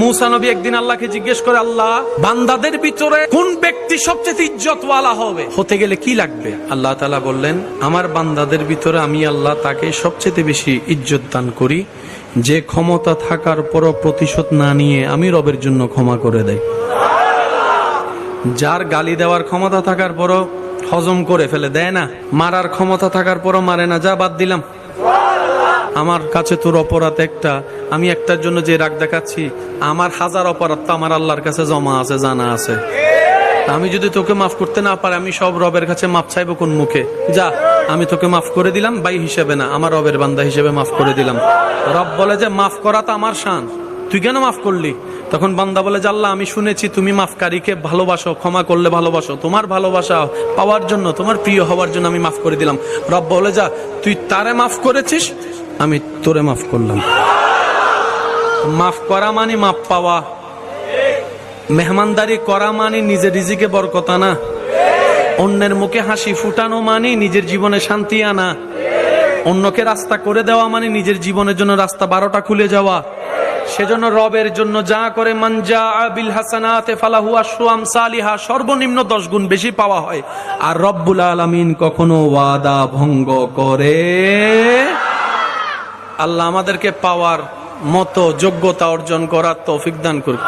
মুসা নবী একদিন আল্লাহকে জিজ্ঞেস করে, আল্লাহ, বান্দাদের ভিতরে কোন ব্যক্তি সবচেয়ে ইজ্জতওয়ালা হবে, হতে গেলে কি লাগবে? আল্লাহ তাআলা বললেন, আমার বান্দাদের ভিতরে আমি আল্লাহ তাকে সবচেয়ে বেশি ইজ্জত দান করি যে ক্ষমতা থাকার পরও প্রতিশোধ না নিয়ে আমি রবের জন্য ক্ষমা করে দেয়। যার গালি দেওয়ার ক্ষমতা থাকার পরও হজম করে ফেলে, দেয় না। মারার ক্ষমতা থাকার পরও মারে না, যা বাদ দিলাম, আমার কাছে তোর অপরাধ একটা, আমি একটার জন্য যে রাগ দেখাচ্ছি, আমার হাজার অপরাধ তো আমার আল্লাহর কাছে জমা আছে, জানা আছে। আমি যদি তোকে মাফ করতে না পারি, আমি সব রবের কাছে মাফ চাইবো কোন মুখে? যা, আমি তোকে মাফ করে দিলাম, ভাই হিসেবে না, আমার রবের বান্দা হিসেবে মাফ করে দিলাম। রব বলে যে মাফ করা তো আমার শান, তুই কেন মাফ করলি? তখন বান্দা বলে যে আল্লাহ, আমি শুনেছি তুমি মাফকারীকে ভালোবাসো, ক্ষমা করলে ভালোবাসো, তোমার ভালোবাসা পাওয়ার জন্য, তোমার প্রিয় হওয়ার জন্য আমি মাফ করে দিলাম। রব বলে, যা, তুই তারে মাফ করেছিস, আমি তোরে মাফ করলাম। মাফ করা মানে মাফ পাওয়া, মেহমানদারি করা মানে নিজের রিজিকে বরকত আনা, অন্যের মুখে হাসি ফুটানো মানে নিজের জীবনে শান্তি আনা, অন্যকে রাস্তা করে দেওয়া মানে নিজের জীবনের জন্য রাস্তা 12টা খুলে যাওয়া। সেজন্য রবের জন্য যা করে, মান জাআ বিল হাসানাতি ফালাহু আশরু আমসালিহা, সর্বনিম্ন 10 গুণ বেশি পাওয়া হয়। আর রব্বুল আলামিন কখনো ওয়াদা ভঙ্গ করে। আল্লাহ আমাদেরকে পাওয়ার মতো যোগ্যতা অর্জন করার তৌফিক দান করুন।